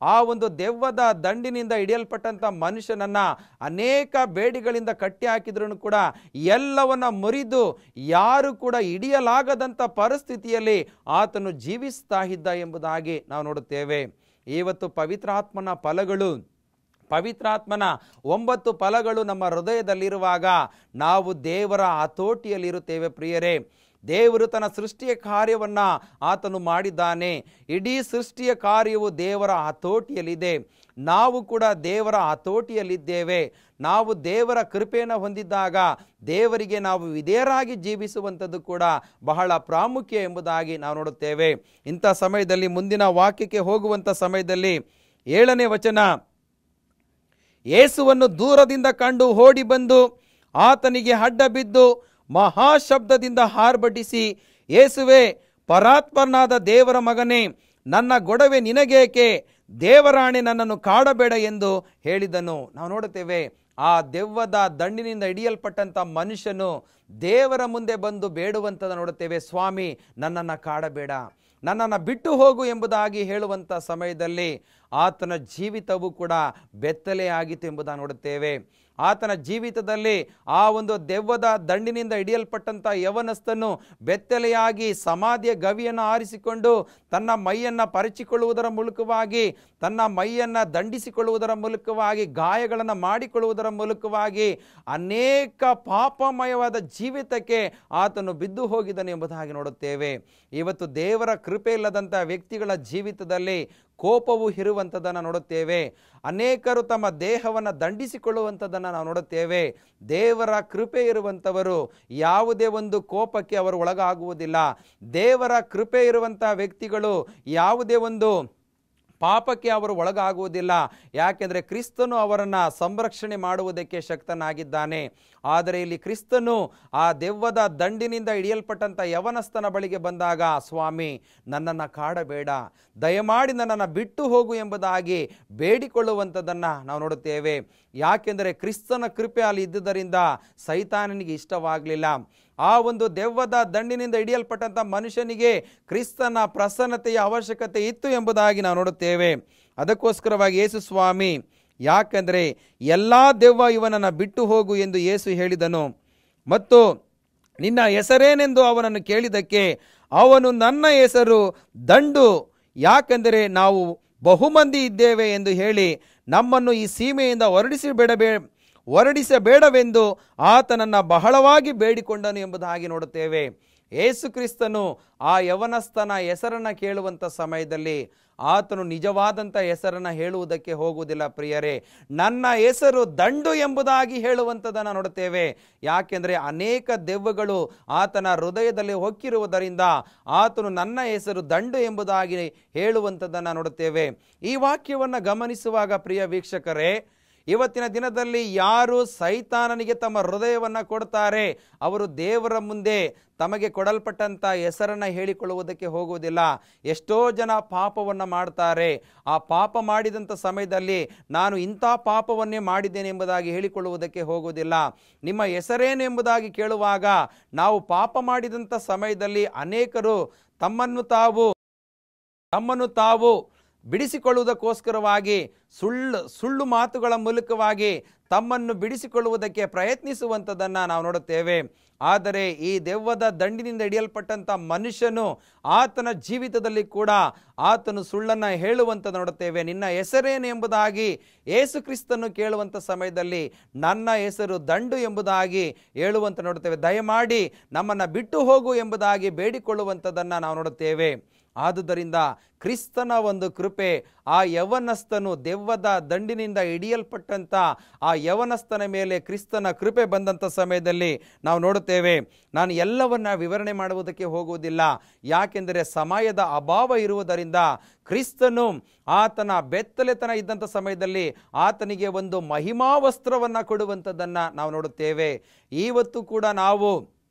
ಆ ಒಂದು ದೆವ್ವದ ದಂಡಿನಿಂದ ಹಿಡಿಯಲ್ಪಟ್ಟಂಥ ಮನುಷ್ಯನನ್ನು ಅನೇಕ ಬೇಡಿಗಳಿಂದ ಕಟ್ಟಿ ಹಾಕಿದ್ರೂ ಕೂಡ ಎಲ್ಲವನ್ನ ಮುರಿದು ಯಾರು ಕೂಡ ಹಿಡಿಯಲಾಗದಂಥ ಪರಿಸ್ಥಿತಿಯಲ್ಲಿ ಆತನು ಜೀವಿಸ್ತಾ ಇದ್ದ ಎಂಬುದಾಗಿ ನಾವು ನೋಡುತ್ತೇವೆ. ಇವತ್ತು ಪವಿತ್ರಾತ್ಮನ 9 ಫಲಗಳು ನಮ್ಮ ಹೃದಯದಲ್ಲಿರುವಾಗ ನಾವು ದೇವರ ಹತೋಟಿಯಲ್ಲಿರುತ್ತೇವೆ ಪ್ರಿಯರೇ. ದೇವರು ತನ್ನ ಸೃಷ್ಟಿಯ ಕಾರ್ಯವನ್ನು ಆತನು ಮಾಡಿದ್ದಾನೆ. ಇಡೀ ಸೃಷ್ಟಿಯ ಕಾರ್ಯವು ದೇವರ ಹತೋಟಿಯಲ್ಲಿದೆ. ನಾವು ಕೂಡ ದೇವರ ಹತೋಟಿಯಲ್ಲಿದ್ದೇವೆ. ನಾವು ದೇವರ ಕೃಪೆಯನ್ನು ಹೊಂದಿದ್ದಾಗ ದೇವರಿಗೆ ನಾವು ವಿಧೇಯರಾಗಿ ಜೀವಿಸುವಂಥದ್ದು ಕೂಡ ಬಹಳ ಪ್ರಾಮುಖ್ಯ ಎಂಬುದಾಗಿ ನಾವು ನೋಡುತ್ತೇವೆ. ಇಂಥ ಸಮಯದಲ್ಲಿ ಮುಂದಿನ ವಾಕ್ಯಕ್ಕೆ ಹೋಗುವಂಥ ಸಮಯದಲ್ಲಿ 7ನೇ ವಚನ, ಯೇಸುವನ್ನು ದೂರದಿಂದ ಕಂಡು ಓಡಿ ಬಂದು ಆತನಿಗೆ ಅಡ್ಡ ಬಿದ್ದು ಮಹಾಶಬ್ದದಿಂದ ಆರ್ಭಟಿಸಿ, ಯೇಸುವೆ, ಪರಾತ್ಪರನಾದ ದೇವರ ಮಗನೇ, ನನ್ನ ಗೊಡವೆ ನಿನಗೇಕೆ? ದೇವರಾಣೆ, ನನ್ನನ್ನು ಕಾಡಬೇಡ ಎಂದು ಹೇಳಿದನು. ನಾವು ನೋಡುತ್ತೇವೆ, ಆ ದೆವ್ವದ ದಂಡಿನಿಂದ ಹಿಡಿಯಲ್ಪಟ್ಟಂತ ಮನುಷ್ಯನು ದೇವರ ಮುಂದೆ ಬಂದು ಬೇಡುವಂಥದ್ದು ನೋಡುತ್ತೇವೆ. ಸ್ವಾಮಿ, ನನ್ನನ್ನು ಕಾಡಬೇಡ, ನನ್ನನ್ನು ಬಿಟ್ಟು ಹೋಗು ಎಂಬುದಾಗಿ ಹೇಳುವಂಥ ಸಮಯದಲ್ಲಿ ಆತನ ಜೀವಿತವೂ ಕೂಡ ಬೆತ್ತಲೆ ಆಗಿತ್ತು ಎಂಬುದನ್ನು ನೋಡುತ್ತೇವೆ. ಆತನ ಜೀವಿತದಲ್ಲಿ ಆ ಒಂದು ದೆವ್ವದ ದಂಡಿನಿಂದ ಹಿಡಿಯಲ್ಪಟ್ಟಂಥ ಯವನಸ್ಥನು ಬೆತ್ತಲೆಯಾಗಿ ಸಮಾಧಿಯ ಗವಿಯನ್ನು ಆರಿಸಿಕೊಂಡು ತನ್ನ ಮೈಯನ್ನು ಪರಚಿಕೊಳ್ಳುವುದರ ಮೂಲಕವಾಗಿ, ತನ್ನ ಮೈಯನ್ನು ದಂಡಿಸಿಕೊಳ್ಳುವುದರ ಮೂಲಕವಾಗಿ, ಗಾಯಗಳನ್ನು ಮಾಡಿಕೊಳ್ಳುವುದರ ಮೂಲಕವಾಗಿ ಅನೇಕ ಪಾಪಮಯವಾದ ಜೀವಿತಕ್ಕೆ ಆತನು ಬಿದ್ದು ಹೋಗಿದ್ದನು ಎಂಬುದಾಗಿ ನೋಡುತ್ತೇವೆ. ಇವತ್ತು ದೇವರ ಕೃಪೆ ಇಲ್ಲದಂಥ ವ್ಯಕ್ತಿಗಳ ಜೀವಿತದಲ್ಲಿ ಕೋಪವು ಇರುವಂಥದ್ದನ್ನು ನೋಡುತ್ತೇವೆ. ಅನೇಕರು ತಮ್ಮ ದೇಹವನ್ನು ದಂಡಿಸಿಕೊಳ್ಳುವಂಥದ್ದನ್ನು ನಾವು ನೋಡುತ್ತೇವೆ. ದೇವರ ಕೃಪೆ ಇರುವಂಥವರು ಯಾವುದೇ ಒಂದು ಕೋಪಕ್ಕೆ ಅವರು ಒಳಗಾಗುವುದಿಲ್ಲ. ದೇವರ ಕೃಪೆ ಇರುವಂಥ ವ್ಯಕ್ತಿಗಳು ಯಾವುದೇ ಒಂದು ಪಾಪಕ್ಕೆ ಅವರು ಒಳಗಾಗುವುದಿಲ್ಲ. ಯಾಕೆಂದರೆ ಕ್ರಿಸ್ತನು ಅವರನ್ನು ಸಂರಕ್ಷಣೆ ಮಾಡುವುದಕ್ಕೆ ಶಕ್ತನಾಗಿದ್ದಾನೆ. ಆದರೆ ಇಲ್ಲಿ ಕ್ರಿಸ್ತನು ಆ ದೆವ್ವದ ದಂಡಿನಿಂದ ಹಿಡಿಯಲ್ಪಟ್ಟಂಥ ಯವನಸ್ಥನ ಬಳಿಗೆ ಬಂದಾಗ, ಸ್ವಾಮಿ, ನನ್ನನ್ನು ಕಾಡಬೇಡ, ದಯಮಾಡಿ ನನ್ನನ್ನು ಬಿಟ್ಟು ಹೋಗು ಎಂಬುದಾಗಿ ಬೇಡಿಕೊಳ್ಳುವಂಥದ್ದನ್ನು ನಾವು ನೋಡುತ್ತೇವೆ. ಯಾಕೆಂದರೆ ಕ್ರಿಸ್ತನ ಕೃಪೆ ಅಲ್ಲಿ ಇದ್ದುದರಿಂದ ಸೈತಾನನಿಗೆ ಇಷ್ಟವಾಗಲಿಲ್ಲ. ಆ ಒಂದು ದೆವ್ವದ ದಂಡಿನಿಂದ ಹಿಡಿಯಲ್ಪಟ್ಟಂಥ ಮನುಷ್ಯನಿಗೆ ಕ್ರಿಸ್ತನ ಪ್ರಸನ್ನತೆಯ ಅವಶ್ಯಕತೆ ಇತ್ತು ಎಂಬುದಾಗಿ ನಾವು ನೋಡುತ್ತೇವೆ. ಅದಕ್ಕೋಸ್ಕರವಾಗಿ ಯೇಸು ಸ್ವಾಮಿ, ಯಾಕೆಂದರೆ ಎಲ್ಲ ದೆವ್ವ ಇವನನ್ನು ಬಿಟ್ಟು ಹೋಗು ಎಂದು ಯೇಸು ಹೇಳಿದನು. ಮತ್ತು ನಿನ್ನ ಹೆಸರೇನೆಂದು ಅವನನ್ನು ಕೇಳಿದಕ್ಕೆ ಅವನು, ನನ್ನ ಹೆಸರು ದಂಡು, ಯಾಕೆಂದರೆ ನಾವು ಬಹುಮಂದಿ ಇದ್ದೇವೆ ಎಂದು ಹೇಳಿ ನಮ್ಮನ್ನು ಈ ಸೀಮೆಯಿಂದ ಹೊರಡಿಸಬೇಡವೆಂದು ಆತನನ್ನು ಬಹಳವಾಗಿ ಬೇಡಿಕೊಂಡನು ಎಂಬುದಾಗಿ ನೋಡುತ್ತೇವೆ. ಯೇಸು ಕ್ರಿಸ್ತನು ಆ ಯವನಸ್ಥನ ಹೆಸರನ್ನು ಕೇಳುವಂಥ ಸಮಯದಲ್ಲಿ ಆತನು ನಿಜವಾದಂಥ ಹೆಸರನ್ನು ಹೇಳುವುದಕ್ಕೆ ಹೋಗುವುದಿಲ್ಲ. ಪ್ರಿಯರೇ, ನನ್ನ ಹೆಸರು ದಂಡು ಎಂಬುದಾಗಿ ಹೇಳುವಂಥದ್ದನ್ನು ನೋಡುತ್ತೇವೆ. ಯಾಕೆಂದರೆ ಅನೇಕ ದೆವ್ವಗಳು ಆತನ ಹೃದಯದಲ್ಲಿ ಹೊಕ್ಕಿರುವುದರಿಂದ ಆತನು ನನ್ನ ಹೆಸರು ದಂಡು ಎಂಬುದಾಗಿ ಹೇಳುವಂಥದ್ದನ್ನು ನೋಡುತ್ತೇವೆ. ಈ ವಾಕ್ಯವನ್ನು ಗಮನಿಸುವಾಗ ಪ್ರಿಯ ವೀಕ್ಷಕರೇ, ಇವತ್ತಿನ ದಿನದಲ್ಲಿ ಯಾರು ಸೈತಾನನಿಗೆ ತಮ್ಮ ಹೃದಯವನ್ನು ಕೊಡ್ತಾರೆ, ಅವರು ದೇವರ ಮುಂದೆ ತಮಗೆ ಕೊಡಲ್ಪಟ್ಟಂಥ ಹೆಸರನ್ನು ಹೇಳಿಕೊಳ್ಳುವುದಕ್ಕೆ ಹೋಗುವುದಿಲ್ಲ. ಎಷ್ಟೋ ಜನ ಪಾಪವನ್ನು ಮಾಡ್ತಾರೆ. ಆ ಪಾಪ ಮಾಡಿದಂಥ ಸಮಯದಲ್ಲಿ ನಾನು ಇಂಥ ಪಾಪವನ್ನೇ ಮಾಡಿದ್ದೇನೆ ಎಂಬುದಾಗಿ ಹೇಳಿಕೊಳ್ಳುವುದಕ್ಕೆ ಹೋಗುವುದಿಲ್ಲ. ನಿಮ್ಮ ಹೆಸರೇನು ಎಂಬುದಾಗಿ ಕೇಳುವಾಗ ನಾವು ಪಾಪ ಮಾಡಿದಂಥ ಸಮಯದಲ್ಲಿ ಅನೇಕರು ತಮ್ಮನ್ನು ತಾವು ಬಿಡಿಸಿಕೊಳ್ಳುವುದಕ್ಕೋಸ್ಕರವಾಗಿ ಸುಳ್ಳು ಮಾತುಗಳ ಮೂಲಕವಾಗಿ ತಮ್ಮನ್ನು ಬಿಡಿಸಿಕೊಳ್ಳುವುದಕ್ಕೆ ಪ್ರಯತ್ನಿಸುವಂಥದ್ದನ್ನು ನಾವು ನೋಡುತ್ತೇವೆ. ಆದರೆ ಈ ದೆವ್ವದ ದಂಡಿನಿಂದ ಹಿಡಿಯಲ್ಪಟ್ಟಂಥ ಮನುಷ್ಯನು ಆತನ ಜೀವಿತದಲ್ಲಿ ಕೂಡ ಆತನು ಸುಳ್ಳನ್ನು ಹೇಳುವಂಥದ್ದು ನೋಡುತ್ತೇವೆ. ನಿನ್ನ ಹೆಸರೇನು ಎಂಬುದಾಗಿ ಯೇಸು ಕ್ರಿಸ್ತನು ಕೇಳುವಂಥ ಸಮಯದಲ್ಲಿ ನನ್ನ ಹೆಸರು ದಂಡು ಎಂಬುದಾಗಿ ಹೇಳುವಂತ ನೋಡುತ್ತೇವೆ. ದಯಮಾಡಿ ನಮ್ಮನ್ನು ಬಿಟ್ಟು ಹೋಗು ಎಂಬುದಾಗಿ ಬೇಡಿಕೊಳ್ಳುವಂಥದ್ದನ್ನು ನಾವು ನೋಡುತ್ತೇವೆ. ಆದುದರಿಂದ ಕ್ರಿಸ್ತನ ಒಂದು ಕೃಪೆ ಆ ಯವನಸ್ಥನು ದೆವ್ವದ ದಂಡಿನಿಂದ ಹಿಡಿಯಲ್ಪಟ್ಟಂಥ ಆ ಯವನಸ್ಥನ ಮೇಲೆ ಕ್ರಿಸ್ತನ ಕೃಪೆ ಬಂದಂಥ ಸಮಯದಲ್ಲಿ ನಾವು ನೋಡುತ್ತೇವೆ. ನಾನು ಎಲ್ಲವನ್ನ ವಿವರಣೆ ಮಾಡುವುದಕ್ಕೆ ಹೋಗುವುದಿಲ್ಲ. ಯಾಕೆಂದರೆ ಸಮಯದ ಅಭಾವ ಇರುವುದರಿಂದ ಕ್ರಿಸ್ತನು ಆತನ ಬೆತ್ತಲೆತನ ಇದ್ದಂಥ ಸಮಯದಲ್ಲಿ ಆತನಿಗೆ ಒಂದು ಮಹಿಮಾ ವಸ್ತ್ರವನ್ನು ಕೊಡುವಂಥದ್ದನ್ನು ನಾವು ನೋಡುತ್ತೇವೆ. ಇವತ್ತು ಕೂಡ ನಾವು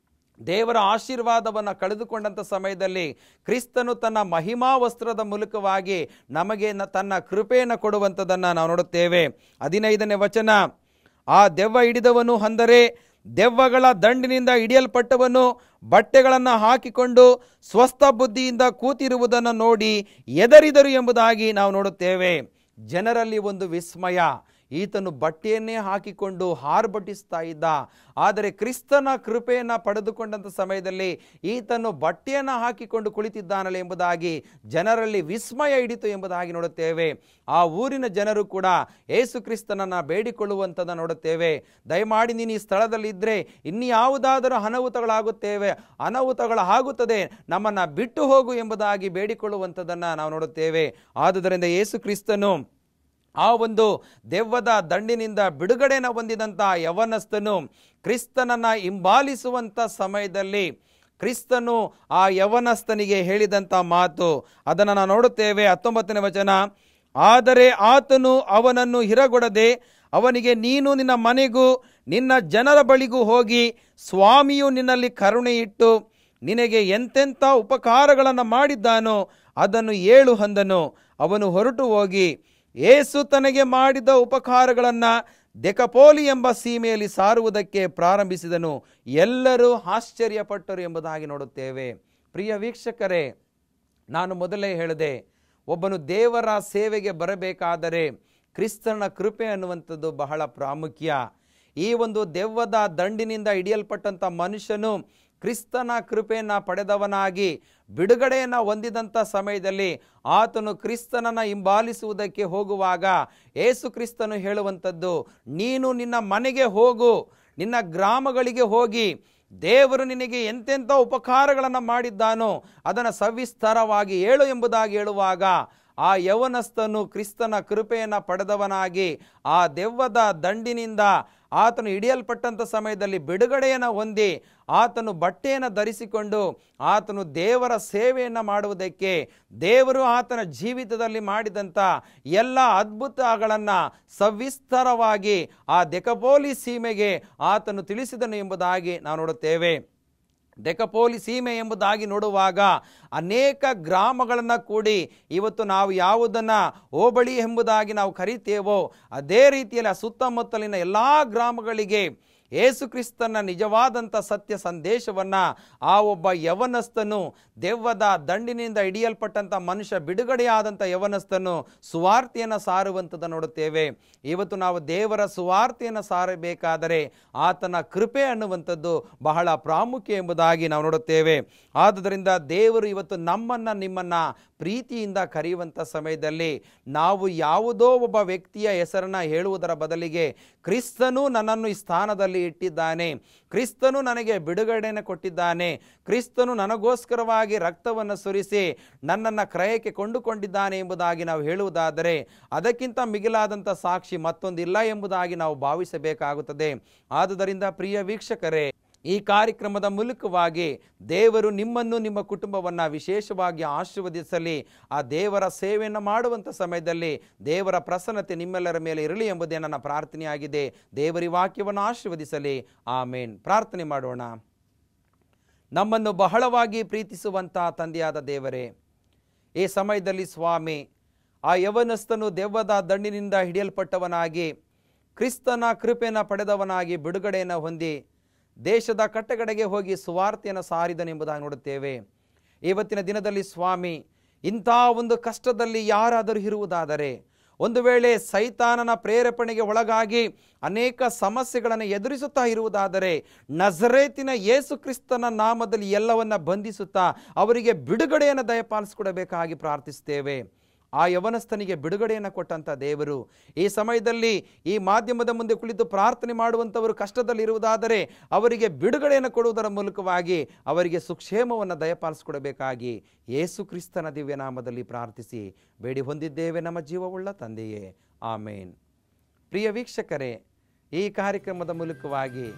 ದೇವರ ಆಶೀರ್ವಾದವನ್ನು ಕಳೆದುಕೊಂಡಂಥ ಸಮಯದಲ್ಲಿ ಕ್ರಿಸ್ತನು ತನ್ನ ಮಹಿಮಾ ವಸ್ತ್ರದ ಮೂಲಕವಾಗಿ ನಮಗೆ ತನ್ನ ಕೃಪೆಯನ್ನು ಕೊಡುವಂಥದ್ದನ್ನು ನಾವು ನೋಡುತ್ತೇವೆ. 15ನೇ ವಚನ, ಆ ದೆವ್ವ ಹಿಡಿದವನು ಅಂದರೆ ದೆವ್ವಗಳ ದಂಡಿನಿಂದ ಹಿಡಿಯಲ್ಪಟ್ಟವನು ಬಟ್ಟೆಗಳನ್ನು ಹಾಕಿಕೊಂಡು ಸ್ವಸ್ಥ ಬುದ್ಧಿಯಿಂದ ಕೂತಿರುವುದನ್ನು ನೋಡಿ ಹೆದರಿದರು ಎಂಬುದಾಗಿ ನಾವು ನೋಡುತ್ತೇವೆ. ಜನರಲ್ಲಿ ಒಂದು ವಿಸ್ಮಯ, ಈತನು ಬಟ್ಟೆಯನ್ನೇ ಹಾಕಿಕೊಂಡು ಆರ್ಭಟಿಸ್ತಾ ಇದ್ದ. ಆದರೆ ಕ್ರಿಸ್ತನ ಕೃಪೆಯನ್ನು ಪಡೆದುಕೊಂಡಂಥ ಸಮಯದಲ್ಲಿ ಈತನು ಬಟ್ಟೆಯನ್ನು ಹಾಕಿಕೊಂಡು ಕುಳಿತಿದ್ದಾನಲ್ಲ ಎಂಬುದಾಗಿ ಜನರಲ್ಲಿ ವಿಸ್ಮಯ ಹಿಡಿತು ಎಂಬುದಾಗಿ ನೋಡುತ್ತೇವೆ. ಆ ಊರಿನ ಜನರು ಕೂಡ ಯೇಸು ಕ್ರಿಸ್ತನನ್ನು ಬೇಡಿಕೊಳ್ಳುವಂಥದ್ದು ನೋಡುತ್ತೇವೆ. ದಯಮಾಡಿ ನೀನು ಈ ಸ್ಥಳದಲ್ಲಿ ಇದ್ದರೆ ಇನ್ಯಾವುದಾದರೂ ಅನಾಹುತಗಳಾಗುತ್ತದೆ, ನಮ್ಮನ್ನು ಬಿಟ್ಟು ಹೋಗು ಎಂಬುದಾಗಿ ಬೇಡಿಕೊಳ್ಳುವಂಥದ್ದನ್ನು ನಾವು ನೋಡುತ್ತೇವೆ. ಆದುದರಿಂದ ಯೇಸು ಕ್ರಿಸ್ತನು ಆ ಒಂದು ದೆವ್ವದ ದಂಡಿನಿಂದ ಬಿಡುಗಡೆನ ಹೊಂದಿದಂಥ ಯವನಸ್ಥನು ಕ್ರಿಸ್ತನನ್ನು ಹಿಂಬಾಲಿಸುವಂಥ ಸಮಯದಲ್ಲಿ ಕ್ರಿಸ್ತನು ಆ ಯವನಸ್ಥನಿಗೆ ಹೇಳಿದಂಥ ಮಾತು ಅದನ್ನು ನಾವು ನೋಡುತ್ತೇವೆ. 19ನೇ ವಚನ, ಆದರೆ ಆತನು ಅವನನ್ನು ಹಿರಗೊಡದೆ ಅವನಿಗೆ, ನೀನು ನಿನ್ನ ಮನೆಗೂ ನಿನ್ನ ಜನರ ಬಳಿಗೂ ಹೋಗಿ, ಸ್ವಾಮಿಯು ನಿನ್ನಲ್ಲಿ ಕರುಣೆ ಇಟ್ಟು ನಿನಗೆ ಎಂತೆಂಥ ಉಪಕಾರಗಳನ್ನು ಮಾಡಿದ್ದಾನೋ ಅದನ್ನು ಹೇಳು ಅಂದನು. ಅವನು ಹೊರಟು ಹೋಗಿ ಯೇಸು ತನಗೆ ಮಾಡಿದ ಉಪಕಾರಗಳನ್ನು ದೆಕಪೋಲಿ ಎಂಬ ಸೀಮೆಯಲ್ಲಿ ಸಾರುವುದಕ್ಕೆ ಪ್ರಾರಂಭಿಸಿದನು. ಎಲ್ಲರೂ ಆಶ್ಚರ್ಯಪಟ್ಟರು ಎಂಬುದಾಗಿ ನೋಡುತ್ತೇವೆ. ಪ್ರಿಯ ವೀಕ್ಷಕರೇ, ನಾನು ಮೊದಲೇ ಹೇಳಿದೆ, ಒಬ್ಬನು ದೇವರ ಸೇವೆಗೆ ಬರಬೇಕಾದರೆ ಕ್ರಿಸ್ತನ ಕೃಪೆ ಅನ್ನುವಂಥದ್ದು ಬಹಳ ಪ್ರಾಮುಖ್ಯ. ಈ ಒಂದು ದೆವ್ವದ ದಂಡಿನಿಂದ ಹಿಡಿಯಲ್ಪಟ್ಟಂಥ ಮನುಷ್ಯನು ಕ್ರಿಸ್ತನ ಕೃಪೆಯನ್ನು ಪಡೆದವನಾಗಿ ಬಿಡುಗಡೆಯನ್ನು ಹೊಂದಿದಂಥ ಸಮಯದಲ್ಲಿ ಆತನು ಕ್ರಿಸ್ತನನ್ನು ಹಿಂಬಾಲಿಸುವುದಕ್ಕೆ ಹೋಗುವಾಗ ಯೇಸು ಕ್ರಿಸ್ತನು ಹೇಳುವಂಥದ್ದು, ನೀನು ನಿನ್ನ ಮನೆಗೆ ಹೋಗು, ನಿನ್ನ ಗ್ರಾಮಗಳಿಗೆ ಹೋಗಿ ದೇವರು ನಿನಗೆ ಎಂತೆಂಥ ಉಪಕಾರಗಳನ್ನು ಮಾಡಿದ್ದಾನೋ ಅದನ್ನು ಸವಿಸ್ತಾರವಾಗಿ ಹೇಳು ಎಂಬುದಾಗಿ ಹೇಳುವಾಗ ಆ ಯವನಸ್ಥನು ಕ್ರಿಸ್ತನ ಕೃಪೆಯನ್ನು ಪಡೆದವನಾಗಿ ಆ ದೆವ್ವದ ದಂಡಿನಿಂದ ಆತನು ಹಿಡಿಯಲ್ಪಟ್ಟಂಥ ಸಮಯದಲ್ಲಿ ಬಿಡುಗಡೆಯನ್ನು ಹೊಂದಿ ಆತನು ಬಟ್ಟೆಯನ್ನು ಧರಿಸಿಕೊಂಡು ಆತನು ದೇವರ ಸೇವೆಯನ್ನು ಮಾಡುವುದಕ್ಕೆ ದೇವರು ಆತನ ಜೀವಿತದಲ್ಲಿ ಮಾಡಿದಂಥ ಎಲ್ಲ ಅದ್ಭುತಗಳನ್ನು ಸವಿಸ್ತಾರವಾಗಿ ಆ ದೆಕಪೋಲಿ ಸೀಮೆಗೆ ಆತನು ತಿಳಿಸಿದನು ಎಂಬುದಾಗಿ ನಾವು ನೋಡುತ್ತೇವೆ. ದೆಕಪೋಲಿ ಸೀಮೆ ಎಂಬುದಾಗಿ ನೋಡುವಾಗ ಅನೇಕ ಗ್ರಾಮಗಳನ್ನು ಕೂಡಿ ಇವತ್ತು ನಾವು ಯಾವುದನ್ನು ಹೋಬಳಿ ಎಂಬುದಾಗಿ ನಾವು ಕರೀತೇವೋ ಅದೇ ರೀತಿಯಲ್ಲಿ ಆ ಸುತ್ತಮುತ್ತಲಿನ ಎಲ್ಲ ಗ್ರಾಮಗಳಿಗೆ ಯೇಸು ಕ್ರಿಸ್ತನ ನಿಜವಾದಂಥ ಸತ್ಯ ಸಂದೇಶವನ್ನು ಆ ಒಬ್ಬ ಯವನಸ್ಥನು, ದೆವ್ವದ ದಂಡಿನಿಂದ ಹಿಡಿಯಲ್ಪಟ್ಟಂಥ ಮನುಷ್ಯ ಬಿಡುಗಡೆಯಾದಂಥ ಯವನಸ್ಥನು ಸುವಾರ್ತೆಯನ್ನು ಸಾರುವಂಥದ್ದನ್ನು ನೋಡುತ್ತೇವೆ. ಇವತ್ತು ನಾವು ದೇವರ ಸುವಾರ್ತೆಯನ್ನು ಸಾರಬೇಕಾದರೆ ಆತನ ಕೃಪೆ ಅನ್ನುವಂಥದ್ದು ಬಹಳ ಪ್ರಾಮುಖ್ಯ ಎಂಬುದಾಗಿ ನಾವು ನೋಡುತ್ತೇವೆ. ಆದುದರಿಂದ ದೇವರು ಇವತ್ತು ನಮ್ಮನ್ನು ನಿಮ್ಮನ್ನು ಪ್ರೀತಿಯಿಂದ ಕರೆಯುವಂಥ ಸಮಯದಲ್ಲಿ ನಾವು ಯಾವುದೋ ಒಬ್ಬ ವ್ಯಕ್ತಿಯ ಹೆಸರನ್ನು ಹೇಳುವುದರ ಬದಲಿಗೆ ಕ್ರಿಸ್ತನು ನನ್ನನ್ನು ಈ ಸ್ಥಾನದಲ್ಲಿ ಇಟ್ಟಿದ್ದಾನೆ, ಕ್ರಿಸ್ತನು ನನಗೆ ಬಿಡುಗಡೆಯನ್ನು ಕೊಟ್ಟಿದ್ದಾನೆ, ಕ್ರಿಸ್ತನು ನನಗೋಸ್ಕರವಾಗಿ ರಕ್ತವನ್ನು ಸುರಿಸಿ ನನ್ನನ್ನು ಕ್ರಯಕ್ಕೆ ಕೊಂಡುಕೊಂಡಿದ್ದಾನೆ ಎಂಬುದಾಗಿ ನಾವು ಹೇಳುವುದಾದರೆ ಅದಕ್ಕಿಂತ ಮಿಗಿಲಾದಂಥ ಸಾಕ್ಷಿ ಮತ್ತೊಂದಿಲ್ಲ ಎಂಬುದಾಗಿ ನಾವು ಭಾವಿಸಬೇಕಾಗುತ್ತದೆ. ಆದುದರಿಂದ ಪ್ರಿಯ ವೀಕ್ಷಕರೇ, ಈ ಕಾರ್ಯಕ್ರಮದ ಮೂಲಕವಾಗಿ ದೇವರು ನಿಮ್ಮನ್ನು ನಿಮ್ಮ ಕುಟುಂಬವನ್ನು ವಿಶೇಷವಾಗಿ ಆಶೀರ್ವದಿಸಲಿ. ಆ ದೇವರ ಸೇವೆಯನ್ನು ಮಾಡುವಂಥ ಸಮಯದಲ್ಲಿ ದೇವರ ಪ್ರಸನ್ನತೆ ನಿಮ್ಮೆಲ್ಲರ ಮೇಲೆ ಇರಲಿ ಎಂಬುದೇ ನನ್ನ ಪ್ರಾರ್ಥನೆಯಾಗಿದೆ. ದೇವರ ವಾಕ್ಯವನ್ನು ಆಶೀರ್ವದಿಸಲಿ. ಆಮೇನ್. ಪ್ರಾರ್ಥನೆ ಮಾಡೋಣ. ನಮ್ಮನ್ನು ಬಹಳವಾಗಿ ಪ್ರೀತಿಸುವಂಥ ತಂದೆಯಾದ ದೇವರೇ, ಈ ಸಮಯದಲ್ಲಿ ಸ್ವಾಮಿ, ಆ ಯವನಸ್ಥನು ದೆವ್ವದ ದಂಡಿನಿಂದ ಹಿಡಿಯಲ್ಪಟ್ಟವನಾಗಿ ಕ್ರಿಸ್ತನ ಕೃಪೆಯನ್ನು ಪಡೆದವನಾಗಿ ಬಿಡುಗಡೆಯನ್ನು ಹೊಂದಿ ದೇಶದ ಕಟ್ಟಕಡೆಗೆ ಹೋಗಿ ಸುವಾರ್ತೆಯನ್ನು ಸಾರಿದನೆಂಬುದಾಗಿ ನೋಡುತ್ತೇವೆ. ಇವತ್ತಿನ ದಿನದಲ್ಲಿ ಸ್ವಾಮಿ, ಇಂಥ ಒಂದು ಕಷ್ಟದಲ್ಲಿ ಯಾರಾದರೂ ಇರುವುದಾದರೆ, ಒಂದು ವೇಳೆ ಸೈತಾನನ ಪ್ರೇರೇಪಣೆಗೆ ಒಳಗಾಗಿ ಅನೇಕ ಸಮಸ್ಯೆಗಳನ್ನು ಎದುರಿಸುತ್ತಾ ಇರುವುದಾದರೆ ನಜರೇತಿನ ಯೇಸು ಕ್ರಿಸ್ತನ ನಾಮದಲ್ಲಿ ಎಲ್ಲವನ್ನ ಬಂಧಿಸುತ್ತಾ ಅವರಿಗೆ ಬಿಡುಗಡೆಯನ್ನು ದಯಪಾಲಿಸಿಕೊಡಬೇಕಾಗಿ ಪ್ರಾರ್ಥಿಸುತ್ತೇವೆ. ಆ ಯವನಸ್ಥನಿಗೆ ಬಿಡುಗಡೆಯನ್ನು ಕೊಟ್ಟಂಥ ದೇವರು ಈ ಸಮಯದಲ್ಲಿ ಈ ಮಾಧ್ಯಮದ ಮುಂದೆ ಕುಳಿತು ಪ್ರಾರ್ಥನೆ ಮಾಡುವಂಥವರು ಕಷ್ಟದಲ್ಲಿರುವುದಾದರೆ ಅವರಿಗೆ ಬಿಡುಗಡೆಯನ್ನು ಕೊಡುವುದರ ಮೂಲಕವಾಗಿ ಅವರಿಗೆ ಸುಕ್ಷೇಮವನ್ನು ದಯಪಾಲಿಸಿಕೊಡಬೇಕಾಗಿ ಯೇಸು ಕ್ರಿಸ್ತನ ದಿವ್ಯನಾಮದಲ್ಲಿ ಪ್ರಾರ್ಥಿಸಿ ಬೇಡಿ ಹೊಂದಿದ್ದೇವೆ ನಮ್ಮ ಜೀವವುಳ್ಳ ತಂದೆಯೇ. ಆಮೇನ್. ಪ್ರಿಯ ವೀಕ್ಷಕರೇ, ಈ ಕಾರ್ಯಕ್ರಮದ ಮೂಲಕವಾಗಿ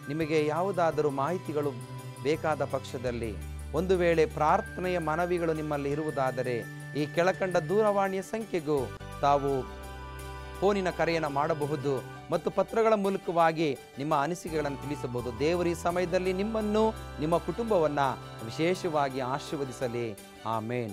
ನಿಮಗೆ ಯಾವುದಾದರೂ ಮಾಹಿತಿಗಳು ಬೇಕಾದ ಪಕ್ಷದಲ್ಲಿ, ಒಂದು ವೇಳೆ ಪ್ರಾರ್ಥನೆಯ ಮನವಿಗಳು ನಿಮ್ಮಲ್ಲಿ ಇರುವುದಾದರೆ ಈ ಕೆಳಕಂಡ ದೂರವಾಣಿಯ ಸಂಖ್ಯೆಗೂ ತಾವು ಫೋನಿನ ಕರೆಯನ್ನು ಮಾಡಬಹುದು ಮತ್ತು ಪತ್ರಗಳ ಮೂಲಕವಾಗಿ ನಿಮ್ಮ ಅನಿಸಿಕೆಗಳನ್ನು ತಿಳಿಸಬಹುದು. ದೇವರು ಈ ಸಮಯದಲ್ಲಿ ನಿಮ್ಮನ್ನು ನಿಮ್ಮ ಕುಟುಂಬವನ್ನು ವಿಶೇಷವಾಗಿ ಆಶೀರ್ವದಿಸಲಿ. ಆಮೇನ್.